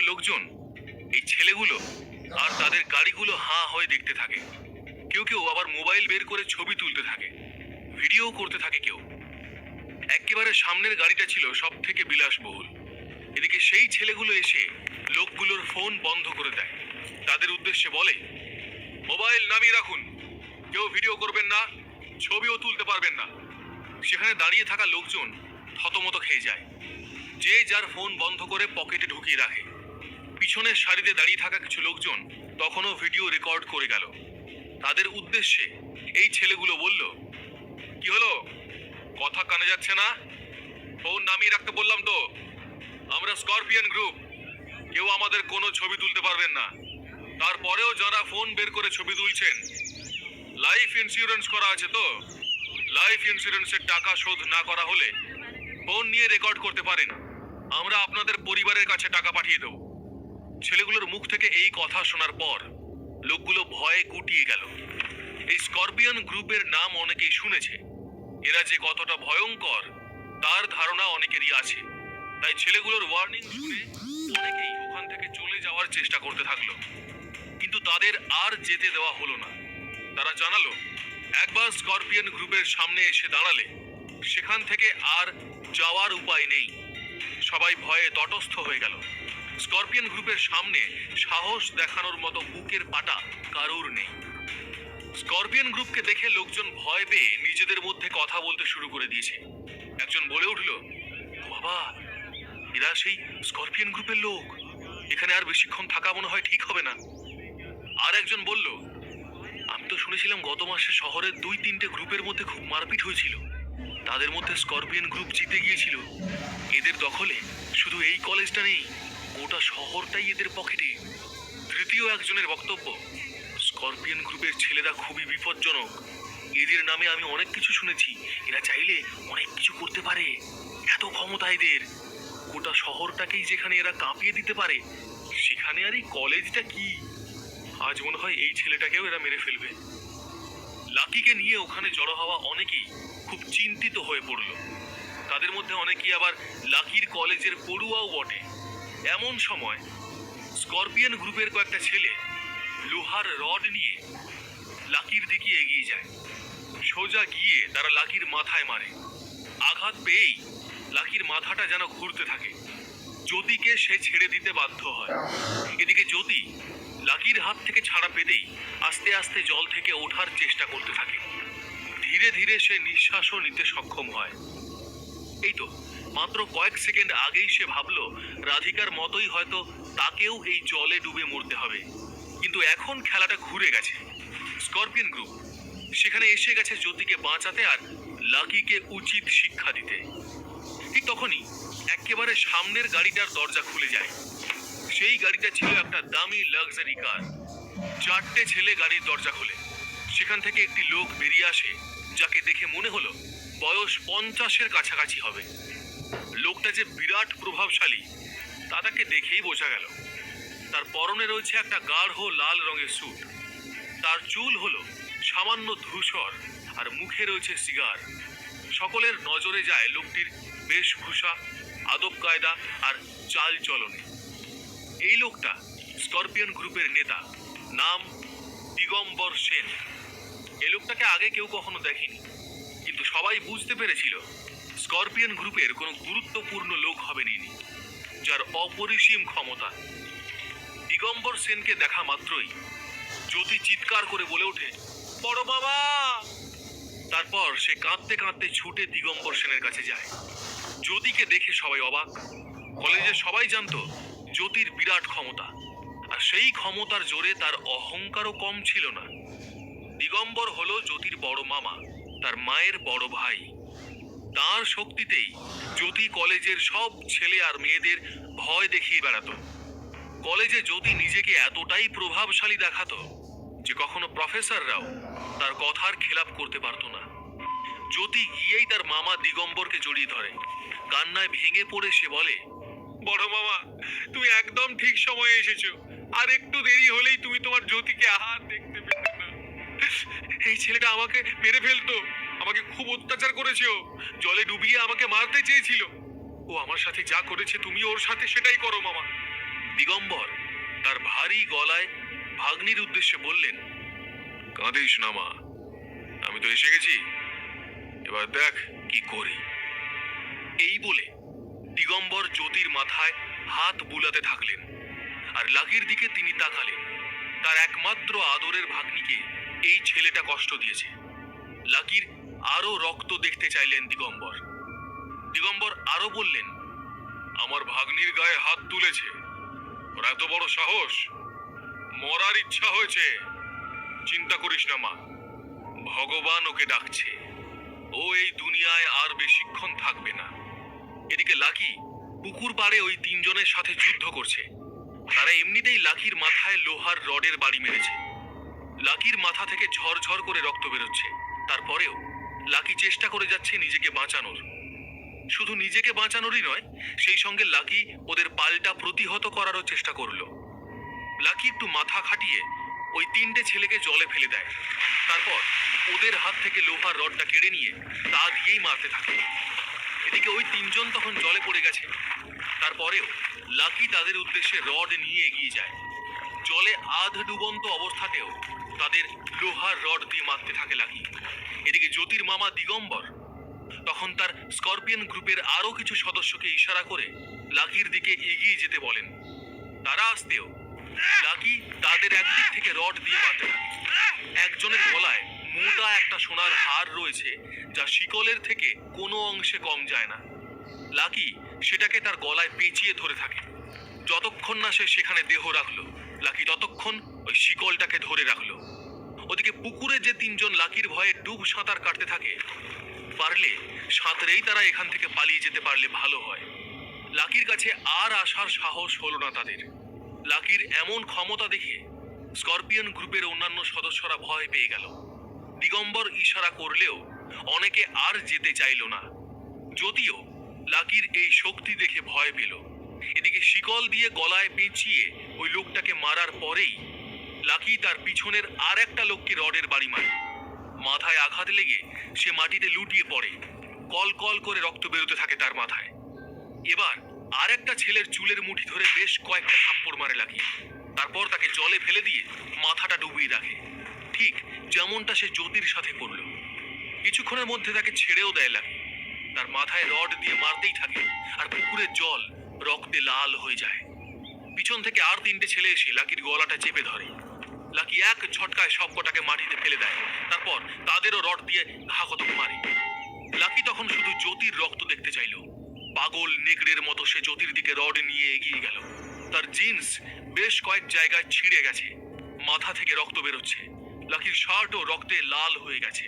লোকজন এই ছেলেগুলো আর তাদের গাড়িগুলো হাঁ হয়ে দেখতে থাকে। কেউ কেউ আবার মোবাইল বের করে ছবি তুলতে থাকে, ভিডিও করতে থাকে কেউ। একেবারে সামনের গাড়িটা ছিল সব থেকে বিলাসবহুল। এদিকে সেই ছেলেগুলো এসে লোকগুলোর ফোন বন্ধ করে দেয়। তাদের উদ্দেশ্যে বলে, মোবাইল নামিয়ে রাখুন, কেউ ভিডিও করবেন না, ছবিও তুলতে পারবেন না। সেখানে দাঁড়িয়ে থাকা লোকজন থতমত খেয়ে যায়। যে যার ফোন বন্ধ করে পকেটে ঢুকিয়ে রাখে। পিছনের সারিতে দাঁড়িয়ে থাকা কিছু লোকজন তখনও ভিডিও রেকর্ড করে গেল। তাদের উদ্দেশ্যে এই ছেলেগুলো বলল, কি হলো, কথা কানে যাচ্ছে না? ফোন নামিয়ে রাখতে বললাম তো। আমরা স্করপিয়ন গ্রুপ, কেউ আমাদের কোনো ছবি তুলতে পারবেন না। তারপরেও যারা ফোন বের করে ছবি তুলছেন, লাইফ ইন্স্যুরেন্স করা আছে তো? লাইফ ইন্স্যুরেন্সের টাকা শোধ না করা হলে ফোন নিয়ে রেকর্ড করতে পারেন, আমরা আপনাদের পরিবারের কাছে টাকা পাঠিয়ে দেব। ছেলেগুলোর মুখ থেকে এই কথা শোনার পর লোকগুলো ভয়ে গুটিয়ে গেল। এই স্করপিয়ন গ্রুপের নাম অনেকেই শুনেছে। এরা যে কতটা ভয়ঙ্কর তার ধারণা অনেকেরই আছে। তাই ছেলেগুলোর ওয়ার্নিং শুনে অনেকেই ওখান থেকে চলে যাওয়ার চেষ্টা করতে থাকলো, কিন্তু তাদের আর যেতে দেওয়া হলো না। তারা জানালো, একবার স্করপিয়ন গ্রুপের সামনে এসে দাঁড়ালে সেখান থেকে আর যাওয়ার উপায় নেই। সবাই ভয়ে তটস্থ হয়ে গেল। স্করপিয়ন গ্রুপের সামনে সাহস দেখানোর মতো বুকের পাটা কারুর নেই। স্করপিয়ন গ্রুপকে দেখে লোকজন ভয় পেয়ে নিজেদের মধ্যে কথা বলতে শুরু করে দিয়েছে। একজন বলে উঠল, বাবা, এরা সেই স্করপিয়ন গ্রুপের লোক, এখানে আর বেশিক্ষণ থাকা মনে হয় ঠিক হবে না। আর একজন বলল, আমি তো শুনেছিলাম গত মাসে শহরের 2-3টে গ্রুপের মধ্যে খুব মারপিট হয়েছিল, তাদের মধ্যে স্করপিয়ন গ্রুপ জিতে গিয়েছিল। এদের দখলে শুধু এই কলেজটা নেই, গোটা শহরটাই এদের পকেটে। তৃতীয় একজনের বক্তব্য, স্করপিয়ন গ্রুপের ছেলেরা খুবই বিপজ্জনক, এদের নামে আমি অনেক কিছু শুনেছি, এরা চাইলে অনেক কিছু করতে পারে, এত ক্ষমতা এদের। গোটা শহরটাকেই যেখানে এরা কাঁপিয়ে দিতে পারে, সেখানে আর এই কলেজটা কি? আজ মনে হয় এই ছেলেটাকেও এরা মেরে ফেলবে। লাকিকে নিয়ে ওখানে জড়ো হওয়া অনেকেই খুব চিন্তিত হয়ে পড়ল। তাদের মধ্যে অনেকেই আবার লাকির কলেজের পড়ুয়াও বটে। এমন সময় স্করপিয়ন গ্রুপের কয়েকটা ছেলে লোহার রড নিয়ে লাকির দিকে এগিয়ে যায়। সোজা গিয়ে তারা লাকির মাথায় মারে। আঘাত পেয়েই লাকির মাথাটা যেন ঘুরতে থাকে। জ্যোতিকে সে ছেড়ে দিতে বাধ্য হয়। এদিকে জ্যোতি লাকির হাত থেকে ছাড়া পেতেই আস্তে আস্তে জল থেকে ওঠার চেষ্টা করতে থাকে। ধীরে ধীরে সে নিঃশ্বাসও নিতে সক্ষম হয়। এই তো মাত্র কয়েক সেকেন্ড আগেই সে ভাবলো রাধিকার মতোই হয়তো তাকেও এই জলে ডুবে মরতে হবে, কিন্তু এখন খেলাটা ঘুরে গেছে। স্করপিয়ন গ্রুপ সেখানে এসে গেছে জ্যোতিকে বাঁচাতে আর লাকিকে উচিত শিক্ষা দিতে। ঠিক তখনই একেবারে সামনের গাড়িটার দরজা খুলে যায়। সেই গাড়িটা ছিল একটা দামি লাক্সারি কার। 4টে ছেলে গাড়ির দরজা খোলে। সেখান থেকে একটি লোক বেরিয়ে আসে, যাকে দেখে মনে হলো বয়স 50-এর কাছাকাছি হবে। লোকটা যে বিরাট প্রভাবশালী তা তাকে দেখেই বোঝা গেল। তার পরনে রয়েছে একটা গাঢ় লাল রঙের স্যুট, তার চুল হলো সামান্য ধূসর আর মুখে রয়েছে সিগার। সকলের নজরে যায় লোকটির বেশভূষা, আদব কায়দা আর চাল চলনে। এই লোকটা স্করপিয়ন গ্রুপের নেতা, নাম দিগম্বর সেন। এই লোকটাকে আগে কেউ কখনো দেখেনি, কিন্তু সবাই বুঝতে পেরেছিল স্করপিয়ন গ্রুপের কোনো গুরুত্বপূর্ণ লোক হবেন ইনি, যার অপরিসীম ক্ষমতা। দিগম্বর সেনকে দেখা মাত্রই জ্যোতি চিৎকার করে বলে ওঠে, বড় বাবা। তারপর সে কাঁদতে কাঁদতে ছুটে দিগম্বর সেনের কাছে যায়। জ্যোতিকে দেখে সবাই অবাক। কলেজের সবাই জানতো জ্যোতির বিরাট ক্ষমতা, আর সেই ক্ষমতার জোরে তার অহংকারও কম ছিল না। দিগম্বর হলো জ্যোতির বড় মামা, তার মায়ের বড় ভাই। তার শক্তিতেই জ্যোতি কলেজের সব ছেলে আর মেয়েদের ভয় দেখিয়ে বেড়াতো। কলেজে জ্যোতি নিজেকে এতটাই প্রভাবশালী দেখাতো যে কখনো প্রফেসররাও তার কথার খেলাপ করতে পারতো না। জ্যোতি গিয়েই তার মামা দিগম্বরকে জড়িয়ে ধরে। কান্নায় ভেঙে পড়ে সে বলে, বড় মামা, তুমি একদম ঠিক সময়ে এসেছো। আর একটু দেরি হলেই তুমি তোমার জ্যোতিকে আর দেখতে পেতে না। এই ছেলেটা আমাকে মেরে ফেলতো, আমাকে খুব অত্যাচার করেছে, ও জলে ডুবিয়ে আমাকে মারতে চেয়েছিল। ও আমার সাথে যা করেছে তুমি ওর সাথে সেটাই করো মামা। দিগম্বর তার ভারী গলায় ভাগ্নির উদ্দেশ্যে বললেন, কাঁদিস না মা, আমি তো এসে গেছি, এবার দেখ কি করি। এই বলে দিগম্বর জ্যোতির মাথায় হাত বুলাতে থাকলেন আর লাকির দিকে তিনি তাকালেন। তার একমাত্র আদরের ভাগ্নিকে এই ছেলেটা কষ্ট দিয়েছে। লাকির আরো রক্ত দেখতে চাইলেন দিগম্বর। দিগম্বর আরো বললেন, আমার ভাগ্নির গায়ে হাত তুলেছে, ওর এত বড় সাহস, মরার ইচ্ছা হয়েছে। চিন্তা করিস না মা, ভগবান ওকে ডাকছে, ও এই দুনিয়ায় আর বেশিক্ষণ থাকবে না। এদিকে লাকি পুকুর পাড়ে ওই তিনজনের সাথে যুদ্ধ করছে। তারা এমনিতেই লাকির মাথায় লোহার রডের বাড়ি মেরেছে। লাকির মাথা থেকে ঝরঝর করে রক্ত বেরোচ্ছে। তারপরেও লাকি চেষ্টা করে যাচ্ছে নিজেকে বাঁচানোর। শুধু নিজেকে বাঁচানোরই নয়, সেই সঙ্গে লাকি ওদের পাল্টা প্রতিহত করারও চেষ্টা করলো। লাকি একটু মাথা খাটিয়ে ওই তিনটে ছেলেকে জলে ফেলে দেয়। তারপর ওদের হাত থেকে লোহার রডটা কেড়ে নিয়ে তা দিয়েই মারতে থাকে। এদিকে ওই তিনজন তখন জলে পড়ে গেছে। তারপরেও লাকি তাদের উদ্দেশ্যে রড নিয়ে এগিয়ে যায়। জলে আধ ডুবন্ত অবস্থাতেও তাদের লোহার রড দিয়ে মারতে থাকে লাকি। এদিকে জ্যোতির মামা দিগম্বর তখন তার স্করপিয়ন গ্রুপের আরো কিছু সদস্যকে ইশারা করে লাকির দিকে এগিয়ে যেতে বলেন। তারা আসতেও লাকি তাদের একদিক থেকে রড দিয়ে মারতে থাকে। একজনের গলায় মোটা একটা সোনার হার রয়েছে, যা শিকলের থেকে কোনো অংশে কম যায় না। লাকি সেটাকে তার গলায় পেঁচিয়ে ধরে থাকে। যতক্ষণ না সে সেখানে দেহ রাখলো, লাকি ততক্ষণ ওই শিকলটাকে ধরে রাখলো। ওদিকে পুকুরে যে তিনজন লাকির ভয়ে ডুব সাঁতার কাটতে থাকে, পারলে সাঁতরেই তারা এখান থেকে পালিয়ে যেতে পারলে ভালো হয়। লাকির কাছে আর আসার সাহস হলো না তাদের। লাকির এমন ক্ষমতা দেখে স্করপিয়ন গ্রুপের অন্যান্য সদস্যরা ভয় পেয়ে গেল। দিগম্বর ইশারা করলেও অনেকে আর যেতে চাইল না, যদিও লাকির এই শক্তি দেখে ভয় পেল। এদিকে শিকল দিয়ে গলায় পেঁচিয়ে ওই লোকটাকে মারার পরেই লাকি তার পিছনের আর একটা লোককে রডের বাড়ি মারে। মাথায় আঘাত লেগে সে মাটিতে লুটিয়ে পড়ে। কল কল করে রক্ত বেরোতে থাকে তার মাথায়। এবার আর একটা ছেলের চুলের মুঠি ধরে বেশ কয়েকটা থাপ্পড় মারে লাকি। তারপর তাকে জলে ফেলে দিয়ে মাথাটা ডুবিয়ে রাখে, ঠিক যেমনটা সে জ্যোতির সাথে করলো। কিছুক্ষণের মধ্যে তাকে ছেড়েও দেয় লাকি। তার মাথায় রড দিয়ে মারতেই থাকে আর পুকুরের জল রক্তে লাল হয়ে যায়। পিছন থেকে আর তিনটে ছেলে এসে লাকির গলাটা চেপে ধরে। লাকি এক ঝটকায় সবকটাকে মাটিতে ফেলে দেয়। তারপর তাদেরও রড দিয়ে ঘাকতক মারে। লাকি তখন শুধু জ্যোতির রক্ত দেখতে চাইল। পাগল নেকড়ের মতো সে জ্যোতির দিকে রড নিয়ে এগিয়ে গেল। তার জিন্স বেশ কয়েক জায়গায় ছিঁড়ে গেছে, মাথা থেকে রক্ত বেরোচ্ছে। লাকির শার্টও রক্তে লাল হয়ে গেছে।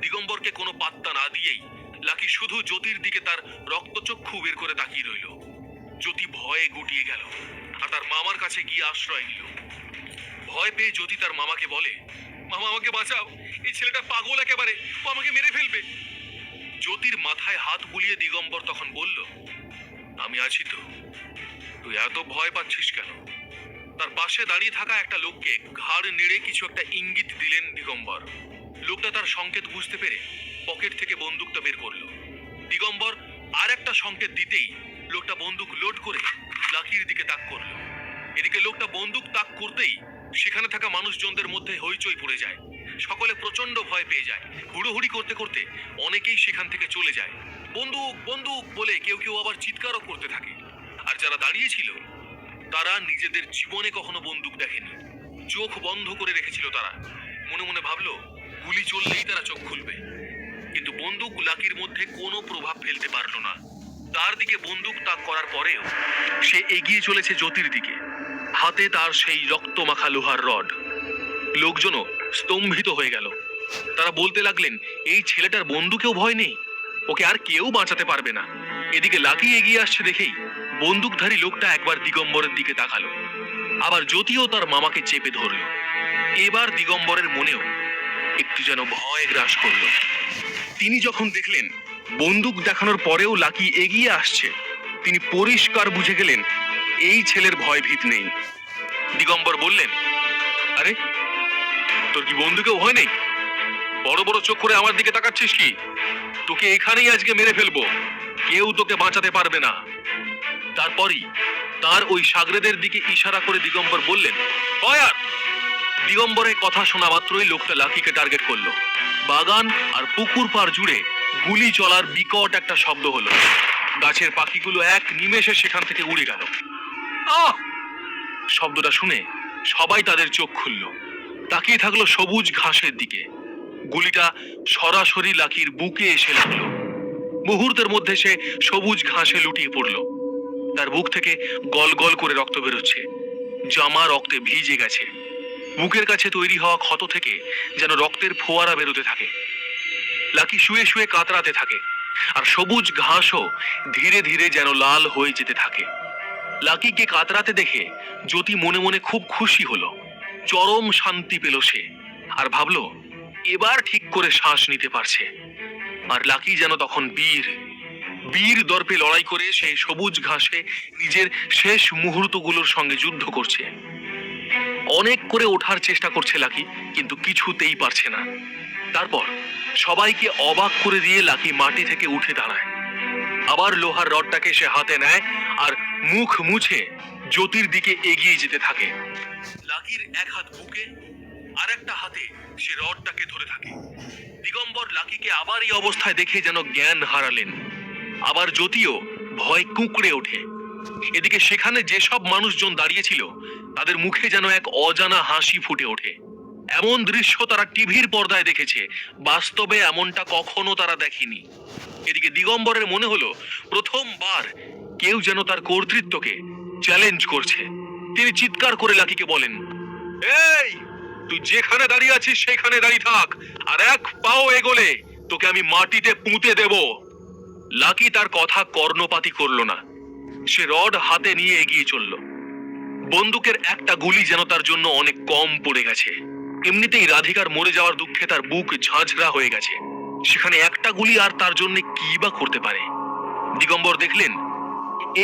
দিগম্বরকে কোনো পাত্তা না দিয়েই লাকি শুধু জ্যোতির দিকে তার রক্তচক্ষু বের করে তাকিয়ে রইল। জ্যোতি ভয়ে গুটিয়ে গেল আর তার মামার কাছে গিয়ে আশ্রয় নিল। ভয় পেয়ে জ্যোতি তার মামাকে বলে, মামা আমাকে বাঁচাও, এই ছেলেটা পাগল একেবারে, ও আমাকে মেরে ফেলবে। জ্যোতির মাথায় হাত বুলিয়ে দিগম্বর তখন বলল, আমি আছি তো, তুই এত ভয় পাচ্ছিস কেন? তার পাশে দাঁড়িয়ে থাকা একটা লোককে ঘাড় নেড়ে কিছু একটা ইঙ্গিত দিলেন দিগম্বর। লোকটা তার সংকেত বুঝতে পেরে পকেট থেকে বন্দুকটা বের করলো। দিগম্বর আর একটা সংকেত দিতেই লোকটা বন্দুক লোড করে লাকির দিকে তাক করলো। এদিকে লোকটা বন্দুক তাক করতেই সেখানে থাকা মানুষজনদের মধ্যে হইচই পড়ে যায়। সকলে প্রচন্ড ভয় পেয়ে যায়। হুড়োহুড়ি করতে করতে অনেকেই সেখান থেকে চলে যায়। বন্দুক বন্দুক বলে কেউ কেউ আবার চিৎকারও করতে থাকে। আর যারা দাঁড়িয়েছিল তারা নিজেদের জীবনে কখনো বন্দুক দেখেনি। চোখ বন্ধ করে রেখেছিল তারা। মনে মনে ভাবলো গুলি চললেই তারা চোখ খুলবে। কিন্তু বন্দুক লাকির মধ্যে কোনো প্রভাব ফেলতে পারলো না। তার দিকে বন্দুক তাক করার পরেও সে এগিয়ে চলেছে জ্যোতির দিকে, হাতে তার সেই রক্তমাখা লোহার রড। লোকজনও স্তম্ভিত হয়ে গেল। তারা বলতে লাগলেন, এই ছেলেটার বন্দুকেও ভয় নেই, ওকে আর কেউ বাঁচাতে পারবে না। এদিকে লাকি এগিয়ে আসছে দেখেই বন্দুকধারী লোকটা একবার দিগম্বরের দিকে তাকালো, আবার জ্যোতিও তার মামাকে চেপে ধরল। এবার দিগম্বরের মনেও একটু যেন ভয় গ্রাস করলো। তিনি যখন দেখলেন বন্দুক দেখানোর পরেও লাকি এগিয়ে আসছে, তিনি পরিষ্কার বুঝে গেলেন এই ছেলের ভয় ভীত নেই। দিগম্বর বললেন, আরে তোর কি বন্দুকেও ভয় নেই? বড় বড় চোখ করে আমার দিকে তাকাচ্ছিস কি? তোকে এখানেই আজকে মেরে ফেলবো, কেউ তোকে বাঁচাতে পারবে না। তারপরই তার ওই সাগরেদের দিকে ইশারা করে দিগম্বর বললেন, ফায়ার! দিগম্বরের কথা শোনা মাত্রই লোকটা লাকিকে টার্গেট করলো। বাগান আর পুকুর পাড় জুড়ে গুলি চলার বিকট একটা শব্দ হলো। গাছের পাখিগুলো এক নিমেষে সেখান থেকে উড়ে গেল। আহ! শব্দটা শুনে সবাই তাদের চোখ খুলল, তাকিয়ে থাকলো সবুজ ঘাসের দিকে। গুলিটা সরাসরি লাকির বুকে এসে লাগলো। মুহূর্তের মধ্যে সে সবুজ ঘাসে লুটিয়ে পড়ল। তার বুক থেকে গল গল করে রক্ত বেরোচ্ছে, জামা রক্তে ভিজে গেছে। বুকের কাছে তৈরি হওয়া ক্ষত থেকে যেন রক্তের ফোয়ারা বেরোতে থাকে। লাকি শুয়ে শুয়ে কাতরাতে থাকে, আর সবুজ ঘাসও ধীরে ধীরে যেন লাল হয়ে যেতে থাকে। লাকিকে কাতরাতে দেখে জ্যোতি মনে মনে খুব খুশি হলো। চরম শান্তি পেল সে, আর ভাবলো এবার ঠিক করে শ্বাস নিতে পারছে। আর লাকি যেন তখন বীর দর্পে লড়াই করে সেই সবুজ ঘাসে নিজের শেষ মুহূর্তগুলোর সঙ্গে যুদ্ধ করছে। অনেক করে ওঠার চেষ্টা করছে লাকি, কিন্তু কিছুতেই পারছে না। তারপর সবাইকে অবাক করে দিয়ে লাকি মাটি থেকে উঠে দাঁড়ায়। আবার লোহার রডটাকে সে হাতে নেয় আর মুখ মুছে জ্যোতির দিকে এগিয়ে যেতে থাকে। লাকির এক হাত বুকে আর একটা হাতে সে রডটাকে ধরে থাকে। দিগম্বর লাকিকে আবার এই অবস্থায় দেখে যেন জ্ঞান হারালেন। আবার জ্যোতিও ভয় কুঁকড়ে ওঠে। এদিকে সেখানে যেসব মানুষজন দাঁড়িয়েছিল তাদের মুখে যেন এক অজানা হাসি ফুটে ওঠে। এমন দৃশ্য তারা টিভির পর্দায় দেখেছে, বাস্তবে এমনটা কখনো তারা দেখেনি। এদিকে দিগম্বরের মনে হলো প্রথমবার কেউ যেন তার কর্তৃত্বকে চ্যালেঞ্জ করছে। তিনি চিৎকার করে লাকিকে বলেন, এই তুই যেখানে দাঁড়িয়ে আছিস সেখানে দাঁড়িয়ে থাক, আর এক পাও এগোলে তোকে আমি মাটিতে পুঁতে দেব। লাকি তার কথা কর্ণপাতই করলো না। সে রড হাতে নিয়ে এগিয়ে চলল। বন্দুকের একটা গুলি যেন তার জন্য অনেক কম পড়ে গেছে। এমনিতেই রাধিকার মরে যাওয়ার দুঃখে তার বুক ঝাঁঝরা হয়ে গেছে, সেখানে একটা গুলি আর তার জন্য কি বা করতে পারে। দিগম্বর দেখলেন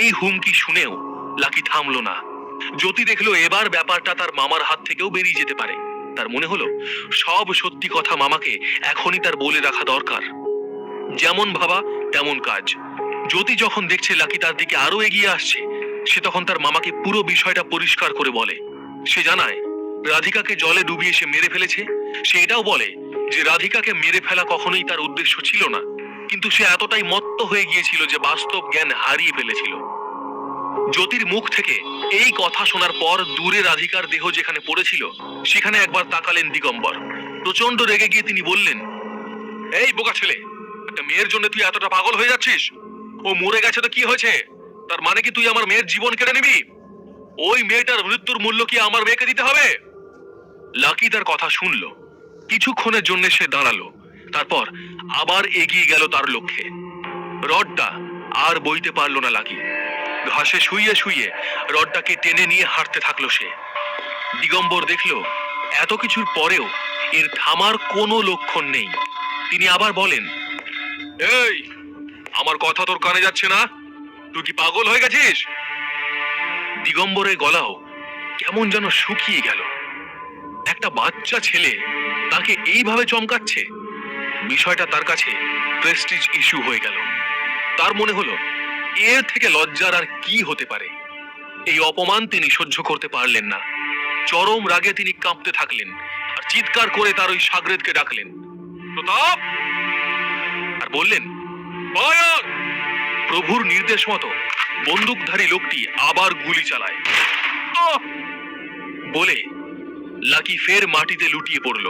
এই হুমকি শুনেও লাকি থামলো না। জ্যোতি দেখলো এবার ব্যাপারটা তার মামার হাত থেকেও বেরিয়ে যেতে পারে। তার মনে হলো সব সত্যি কথা মামাকে এখনই তার বলে রাখা দরকার। যেমন ভাবা তেমন কাজ। জ্যোতি যখন দেখছে লাকি তার দিকে আরো এগিয়ে আসছে, সে তখন তার মামাকে পুরো বিষয়টা পরিষ্কার করে বলে। সে জানায় রাধিকাকে জলে ডুবিয়ে সে মেরে ফেলেছে। সে এটাও বলে যে রাধিকাকে মেরে ফেলা কখনোই তার উদ্দেশ্য ছিল না, কিন্তু সে এতটাই মত্ত হয়ে গিয়েছিল যে বাস্তব জ্ঞান হারিয়ে ফেলেছিল। জ্যোতির মুখ থেকে এই কথা শোনার পর দূরে রাধিকার দেহ যেখানে পড়েছিল সেখানে একবার তাকালেন দিগম্বর। প্রচন্ড রেগে গিয়ে তিনি বললেন, এই বোকা ছেলে, একটা মেয়ের জন্য তুই এতটা পাগল হয়ে যাচ্ছিস? ও মরে গেছে তো কি হয়েছে? তার মানে কি তুই আমার মেয়ের জীবন কেড়ে নিবি? ওই মেয়েটার মৃত্যুর মূল্য কি আমার মেয়েকে দিতে হবে? লাকি তার কথা শুনলো। কিছুক্ষণের জন্য সে দাঁড়ালো, তারপর আবার এগিয়ে গেল তার লক্ষ্যে। রডটা আর বইতে পারলো না লাকি। ঘাসে শুইয়ে শুইয়ে রডটাকে টেনে নিয়ে হাঁটতে থাকলো সে। দিগম্বর দেখলো এত কিছুর পরেও এর থামার কোনো লক্ষণ নেই। তিনি আবার বলেন, এই আমার কথা তোর কানে যাচ্ছে না? তুই কি পাগল হয়ে গেছিস? দিগম্বরের গলাও কেমন যেন শুকিয়ে গেল। একটা বাচ্চা ছেলে তাকে এইভাবে চমকাচ্ছে। বিষয়টা তার কাছে প্রেস্টিজ ইস্যু হয়ে গেল। তার মনে হলো এর থেকে লজ্জার আর কি হতে পারে। এই অপমান তিনি সহ্য করতে পারলেন না। চরম রাগে তিনি কাঁপতে থাকলেন আর চিৎকার করে তার ওই সাগরেদকে ডাকলেন, প্রতাপ! আর বললেন, ফায়ার! প্রভুর নির্দেশ মতো বন্দুকধারী লোকটি আবার গুলি চালায়। বলে লাকি ফের মাটিতে লুটিয়ে পড়ল।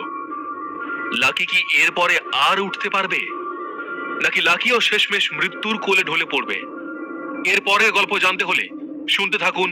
লাকি কি এরপরে আর উঠতে পারবে, নাকি লাকিও শেষমেশ মৃত্যুর কোলে ঢলে পড়বে? এর পরের গল্প জানতে হলে শুনতে থাকুন